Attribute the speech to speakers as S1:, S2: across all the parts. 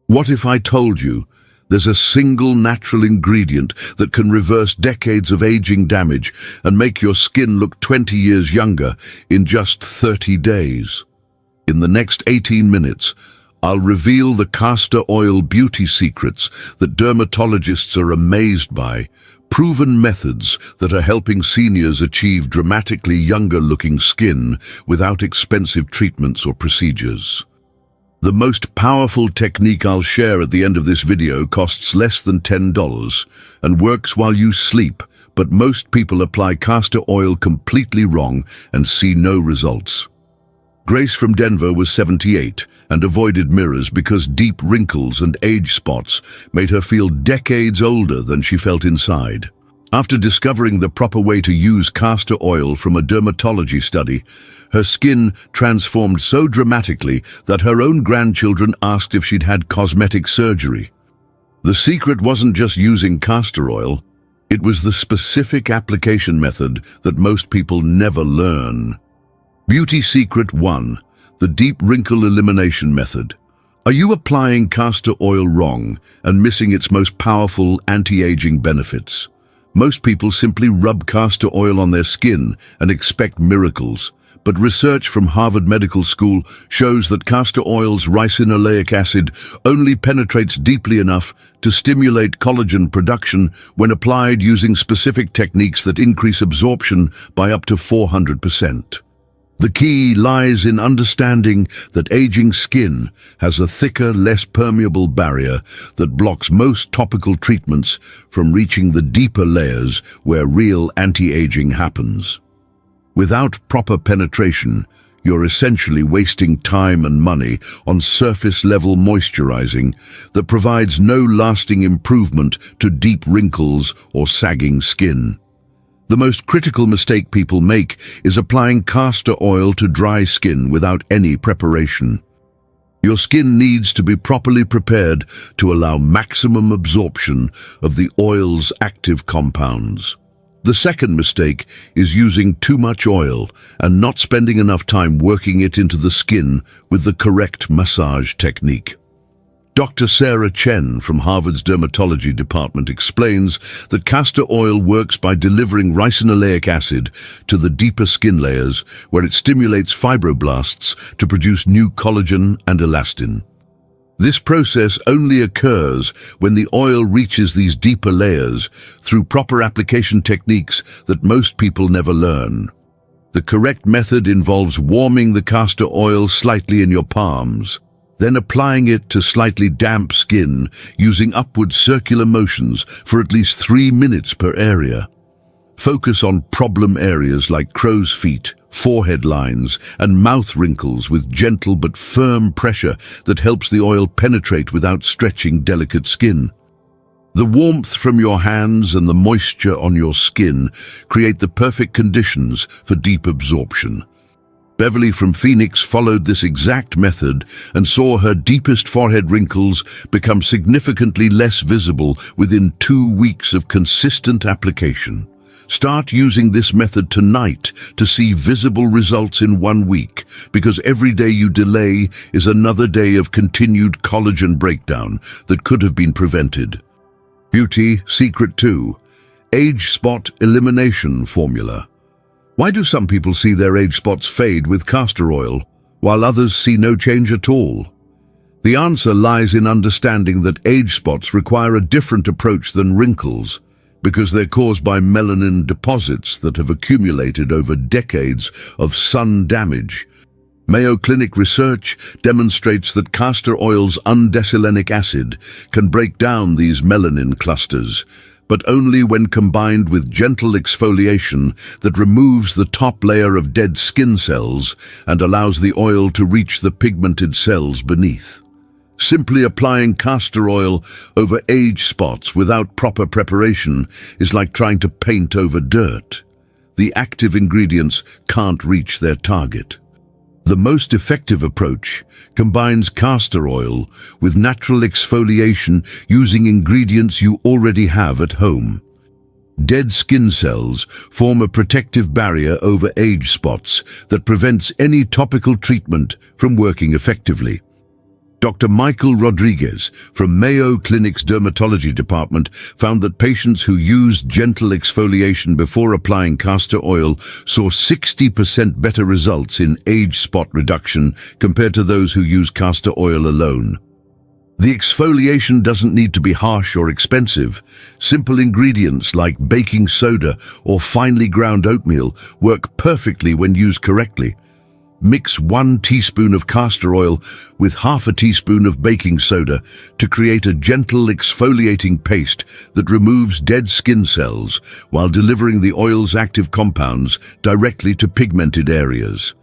S1: What if I told you there's a single natural ingredient that can reverse decades of aging damage and make your skin look 20 years younger in just 30 days? In the next 18 minutes, I'll reveal the castor oil beauty secrets that dermatologists are amazed by, proven methods that are helping seniors achieve dramatically younger-looking skin without expensive treatments or procedures. The most powerful technique I'll share at the end of this video costs less than $10 and works while you sleep, but most people apply castor oil completely wrong and see no results. Grace from Denver was 78 and avoided mirrors because deep wrinkles and age spots made her feel decades older than she felt inside. After discovering the proper way to use castor oil from a dermatology study, her skin transformed so dramatically that her own grandchildren asked if she'd had cosmetic surgery. The secret wasn't just using castor oil, it was the specific application method that most people never learn. Beauty Secret 1. The Deep Wrinkle Elimination Method. Are you applying castor oil wrong and missing its most powerful anti-aging benefits? Most people simply rub castor oil on their skin and expect miracles, but research from Harvard Medical School shows that castor oil's ricinoleic acid only penetrates deeply enough to stimulate collagen production when applied using specific techniques that increase absorption by up to 400%. The key lies in understanding that aging skin has a thicker, less permeable barrier that blocks most topical treatments from reaching the deeper layers where real anti-aging happens. Without proper penetration, you're essentially wasting time and money on surface-level moisturizing that provides no lasting improvement to deep wrinkles or sagging skin. The most critical mistake people make is applying castor oil to dry skin without any preparation. Your skin needs to be properly prepared to allow maximum absorption of the oil's active compounds. The second mistake is using too much oil and not spending enough time working it into the skin with the correct massage technique. Dr. Sarah Chen from Harvard's Dermatology Department explains that castor oil works by delivering ricinoleic acid to the deeper skin layers where it stimulates fibroblasts to produce new collagen and elastin. This process only occurs when the oil reaches these deeper layers through proper application techniques that most people never learn. The correct method involves warming the castor oil slightly in your palms, then applying it to slightly damp skin using upward circular motions for at least 3 minutes per area. Focus on problem areas like crow's feet, forehead lines, and mouth wrinkles with gentle but firm pressure that helps the oil penetrate without stretching delicate skin. The warmth from your hands and the moisture on your skin create the perfect conditions for deep absorption. Beverly from Phoenix followed this exact method and saw her deepest forehead wrinkles become significantly less visible within 2 weeks of consistent application. Start using this method tonight to see visible results in 1 week, because every day you delay is another day of continued collagen breakdown that could have been prevented. Beauty Secret 2. Age Spot Elimination Formula. Why do some people see their age spots fade with castor oil, while others see no change at all? The answer lies in understanding that age spots require a different approach than wrinkles, because they're caused by melanin deposits that have accumulated over decades of sun damage. Mayo Clinic research demonstrates that castor oil's undecylenic acid can break down these melanin clusters, but only when combined with gentle exfoliation that removes the top layer of dead skin cells and allows the oil to reach the pigmented cells beneath. Simply applying castor oil over age spots without proper preparation is like trying to paint over dirt. The active ingredients can't reach their target. The most effective approach combines castor oil with natural exfoliation using ingredients you already have at home. Dead skin cells form a protective barrier over age spots that prevents any topical treatment from working effectively. Dr. Michael Rodriguez from Mayo Clinic's dermatology department found that patients who used gentle exfoliation before applying castor oil saw 60% better results in age spot reduction compared to those who use castor oil alone. The exfoliation doesn't need to be harsh or expensive. Simple ingredients like baking soda or finely ground oatmeal work perfectly when used correctly. Mix 1 teaspoon of castor oil with half a teaspoon of baking soda to create a gentle exfoliating paste that removes dead skin cells while delivering the oil's active compounds directly to pigmented areas.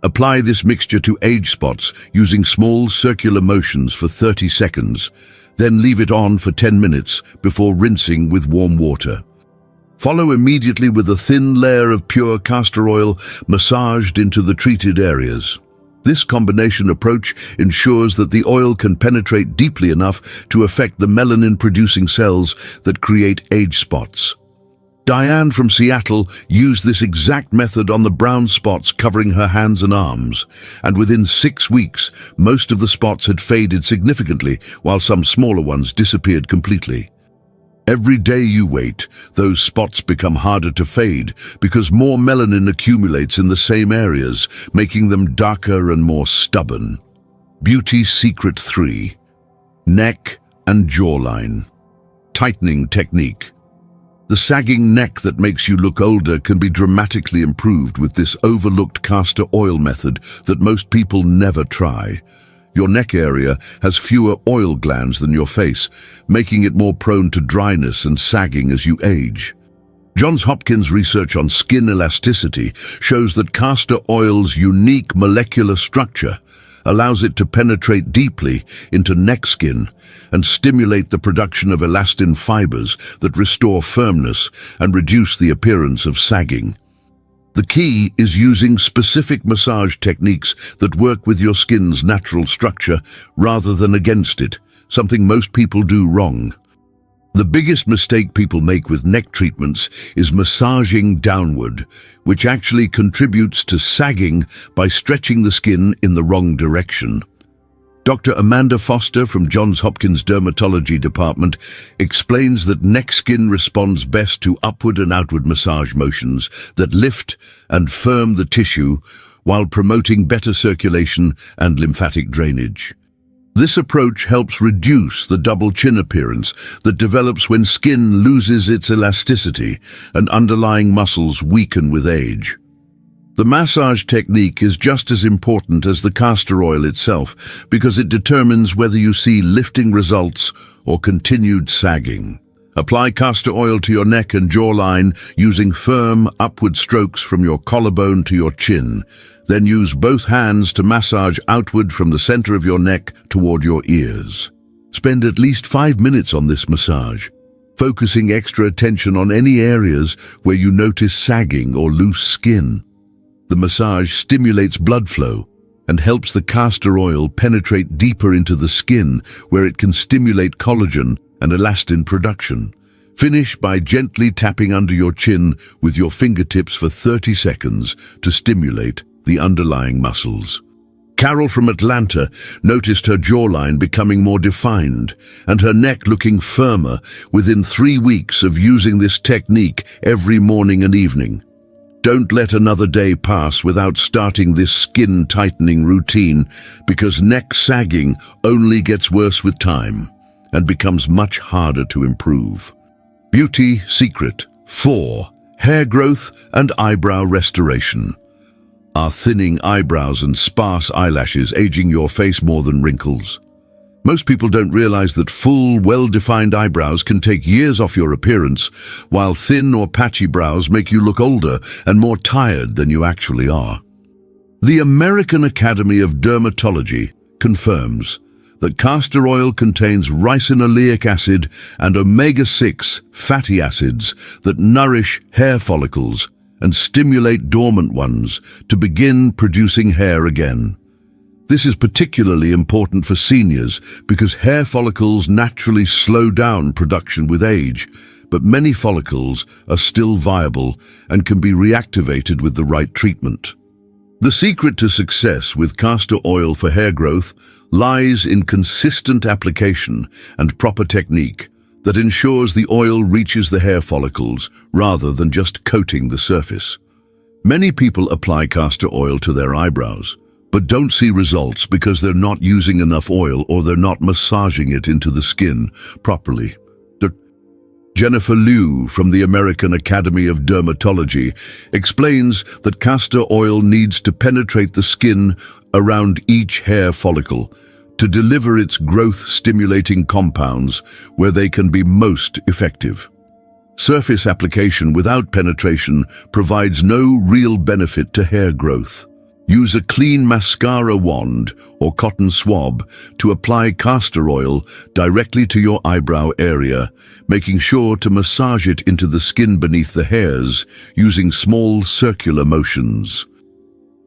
S1: Apply this mixture to age spots using small circular motions for 30 seconds, then leave it on for 10 minutes before rinsing with warm water. Follow immediately with a thin layer of pure castor oil massaged into the treated areas. This combination approach ensures that the oil can penetrate deeply enough to affect the melanin-producing cells that create age spots. Diane from Seattle used this exact method on the brown spots covering her hands and arms, and within 6 weeks, most of the spots had faded significantly, while some smaller ones disappeared completely. Every day you wait, those spots become harder to fade because more melanin accumulates in the same areas, making them darker and more stubborn. Beauty Secret 3. Neck and jawline. Tightening technique. The sagging neck that makes you look older can be dramatically improved with this overlooked castor oil method that most people never try. Your neck area has fewer oil glands than your face, making it more prone to dryness and sagging as you age. Johns Hopkins research on skin elasticity shows that castor oil's unique molecular structure allows it to penetrate deeply into neck skin and stimulate the production of elastin fibers that restore firmness and reduce the appearance of sagging. The key is using specific massage techniques that work with your skin's natural structure rather than against it, something most people do wrong. The biggest mistake people make with neck treatments is massaging downward, which actually contributes to sagging by stretching the skin in the wrong direction. Dr. Amanda Foster from Johns Hopkins Dermatology Department explains that neck skin responds best to upward and outward massage motions that lift and firm the tissue while promoting better circulation and lymphatic drainage. This approach helps reduce the double chin appearance that develops when skin loses its elasticity and underlying muscles weaken with age. The massage technique is just as important as the castor oil itself because it determines whether you see lifting results or continued sagging. Apply castor oil to your neck and jawline using firm upward strokes from your collarbone to your chin. Then use both hands to massage outward from the center of your neck toward your ears. Spend at least 5 minutes on this massage, focusing extra attention on any areas where you notice sagging or loose skin. The massage stimulates blood flow and helps the castor oil penetrate deeper into the skin where it can stimulate collagen and elastin production. Finish by gently tapping under your chin with your fingertips for 30 seconds to stimulate the underlying muscles. Carol from Atlanta noticed her jawline becoming more defined and her neck looking firmer within 3 weeks of using this technique every morning and evening. Don't let another day pass without starting this skin-tightening routine because neck sagging only gets worse with time and becomes much harder to improve. Beauty Secret 4. Hair growth and eyebrow restoration. Are thinning eyebrows and sparse eyelashes aging your face more than wrinkles? Most people don't realize that full, well-defined eyebrows can take years off your appearance, while thin or patchy brows make you look older and more tired than you actually are. The American Academy of Dermatology confirms that castor oil contains ricinoleic acid and omega-6 fatty acids that nourish hair follicles and stimulate dormant ones to begin producing hair again. This is particularly important for seniors because hair follicles naturally slow down production with age, but many follicles are still viable and can be reactivated with the right treatment. The secret to success with castor oil for hair growth lies in consistent application and proper technique that ensures the oil reaches the hair follicles rather than just coating the surface. Many people apply castor oil to their eyebrows, but don't see results because they're not using enough oil or they're not massaging it into the skin properly. Jennifer Liu from the American Academy of Dermatology explains that castor oil needs to penetrate the skin around each hair follicle to deliver its growth-stimulating compounds where they can be most effective. Surface application without penetration provides no real benefit to hair growth. Use a clean mascara wand or cotton swab to apply castor oil directly to your eyebrow area, making sure to massage it into the skin beneath the hairs using small circular motions.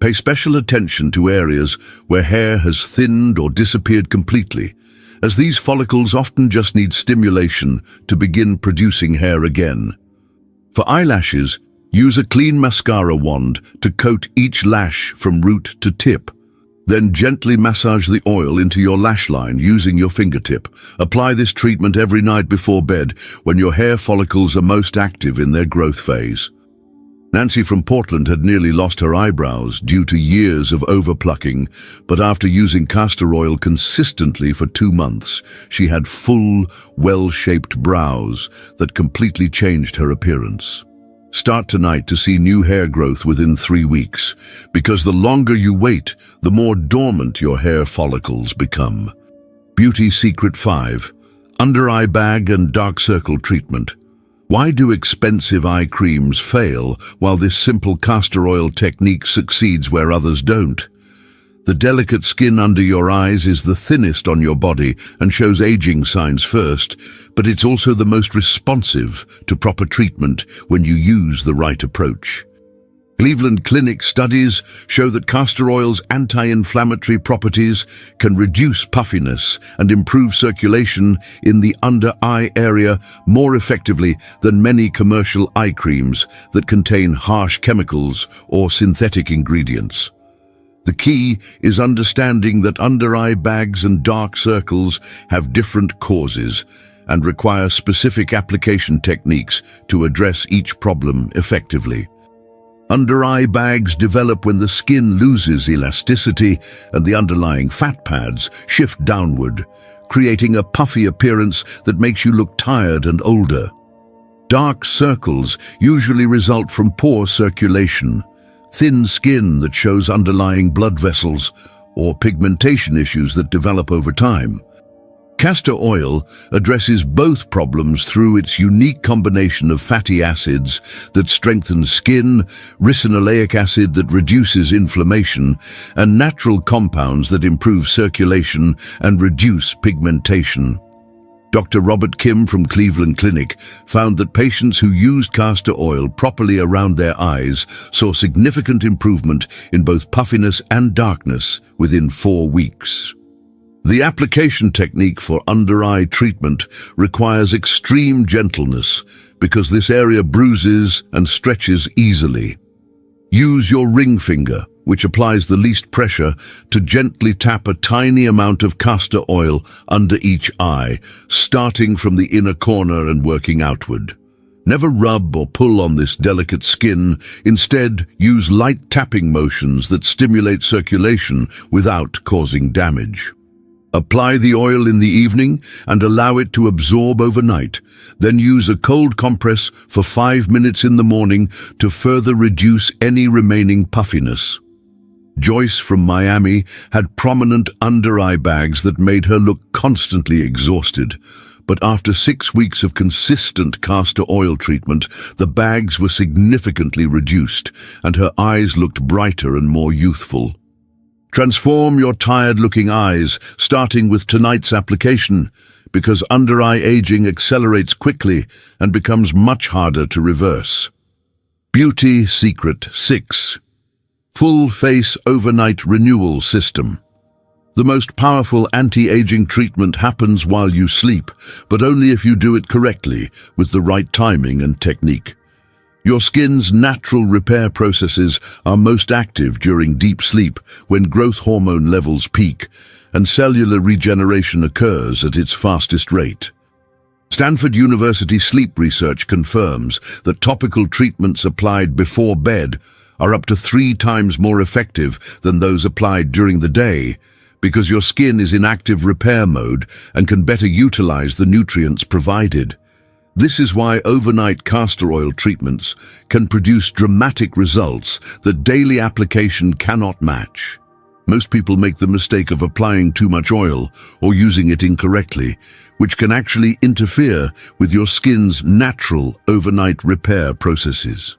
S1: Pay special attention to areas where hair has thinned or disappeared completely, as these follicles often just need stimulation to begin producing hair again. For eyelashes, use a clean mascara wand to coat each lash from root to tip. Then gently massage the oil into your lash line using your fingertip. Apply this treatment every night before bed when your hair follicles are most active in their growth phase. Nancy from Portland had nearly lost her eyebrows due to years of overplucking, but after using castor oil consistently for 2 months, she had full, well-shaped brows that completely changed her appearance. Start tonight to see new hair growth within 3 weeks, because the longer you wait, the more dormant your hair follicles become. Beauty Secret 5. Under-eye bag and dark circle treatment. Why do expensive eye creams fail while this simple castor oil technique succeeds where others don't? The delicate skin under your eyes is the thinnest on your body and shows aging signs first, but it's also the most responsive to proper treatment when you use the right approach. Cleveland Clinic studies show that castor oil's anti-inflammatory properties can reduce puffiness and improve circulation in the under-eye area more effectively than many commercial eye creams that contain harsh chemicals or synthetic ingredients. The key is understanding that under-eye bags and dark circles have different causes and require specific application techniques to address each problem effectively. Under-eye bags develop when the skin loses elasticity and the underlying fat pads shift downward, creating a puffy appearance that makes you look tired and older. Dark circles usually result from poor circulation, thin skin that shows underlying blood vessels, or pigmentation issues that develop over time. Castor oil addresses both problems through its unique combination of fatty acids that strengthen skin, ricinoleic acid that reduces inflammation, and natural compounds that improve circulation and reduce pigmentation. Dr. Robert Kim from Cleveland Clinic found that patients who used castor oil properly around their eyes saw significant improvement in both puffiness and darkness within 4 weeks. The application technique for under-eye treatment requires extreme gentleness because this area bruises and stretches easily. Use your ring finger, which applies the least pressure, to gently tap a tiny amount of castor oil under each eye, starting from the inner corner and working outward. Never rub or pull on this delicate skin. Instead, use light tapping motions that stimulate circulation without causing damage. Apply the oil in the evening and allow it to absorb overnight. Then use a cold compress for 5 minutes in the morning to further reduce any remaining puffiness. Joyce from Miami had prominent under-eye bags that made her look constantly exhausted. But after 6 weeks of consistent castor oil treatment, the bags were significantly reduced and her eyes looked brighter and more youthful. Transform your tired-looking eyes, starting with tonight's application, because under-eye aging accelerates quickly and becomes much harder to reverse. Beauty Secret 6. Full Face Overnight Renewal System. The most powerful anti-aging treatment happens while you sleep, but only if you do it correctly, with the right timing and technique. Your skin's natural repair processes are most active during deep sleep when growth hormone levels peak, and cellular regeneration occurs at its fastest rate. Stanford University sleep research confirms that topical treatments applied before bed are up to 3 times more effective than those applied during the day, because your skin is in active repair mode and can better utilize the nutrients provided. This is why overnight castor oil treatments can produce dramatic results that daily application cannot match. Most people make the mistake of applying too much oil or using it incorrectly, which can actually interfere with your skin's natural overnight repair processes.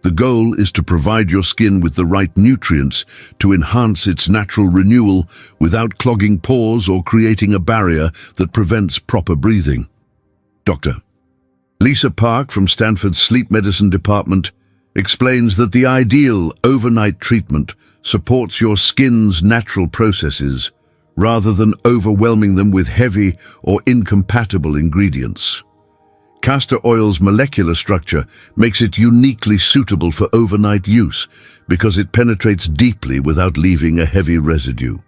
S1: The goal is to provide your skin with the right nutrients to enhance its natural renewal without clogging pores or creating a barrier that prevents proper breathing. Dr. Lisa Park from Stanford's Sleep Medicine Department explains that the ideal overnight treatment supports your skin's natural processes rather than overwhelming them with heavy or incompatible ingredients. Castor oil's molecular structure makes it uniquely suitable for overnight use because it penetrates deeply without leaving a heavy residue.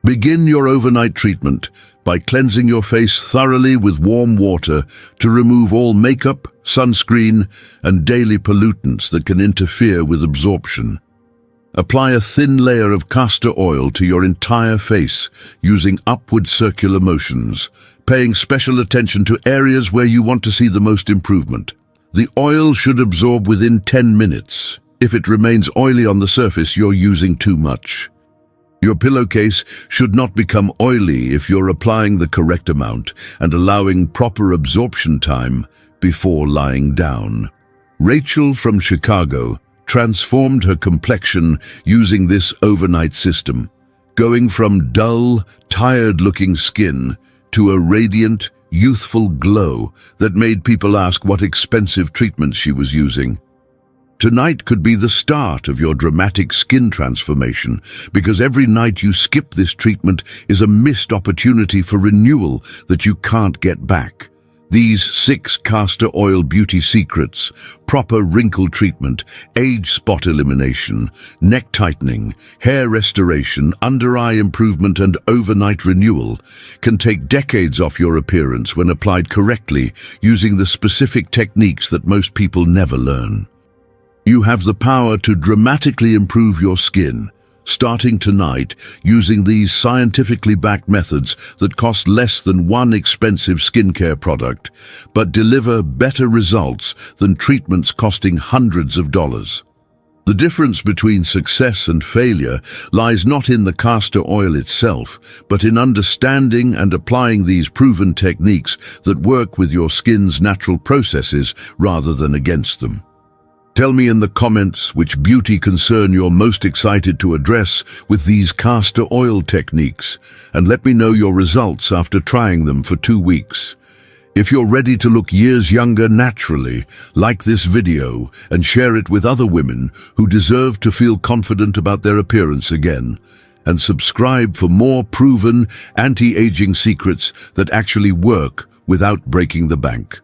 S1: Begin your overnight treatment by cleansing your face thoroughly with warm water to remove all makeup, sunscreen, and daily pollutants that can interfere with absorption. Apply a thin layer of castor oil to your entire face using upward circular motions, paying special attention to areas where you want to see the most improvement. The oil should absorb within 10 minutes. If it remains oily on the surface, you're using too much. Your pillowcase should not become oily if you're applying the correct amount and allowing proper absorption time before lying down. Rachel from Chicago transformed her complexion using this overnight system, going from dull, tired-looking skin to a radiant, youthful glow that made people ask what expensive treatment she was using. Tonight could be the start of your dramatic skin transformation, because every night you skip this treatment is a missed opportunity for renewal that you can't get back. These 6 castor oil beauty secrets, proper wrinkle treatment, age spot elimination, neck tightening, hair restoration, under-eye improvement, and overnight renewal, can take decades off your appearance when applied correctly using the specific techniques that most people never learn. You have the power to dramatically improve your skin, starting tonight using these scientifically backed methods that cost less than one expensive skincare product, but deliver better results than treatments costing hundreds of dollars. The difference between success and failure lies not in the castor oil itself, but in understanding and applying these proven techniques that work with your skin's natural processes rather than against them. Tell me in the comments which beauty concern you're most excited to address with these castor oil techniques, and let me know your results after trying them for 2 weeks. If you're ready to look years younger naturally, like this video and share it with other women who deserve to feel confident about their appearance again. And subscribe for more proven anti-aging secrets that actually work without breaking the bank.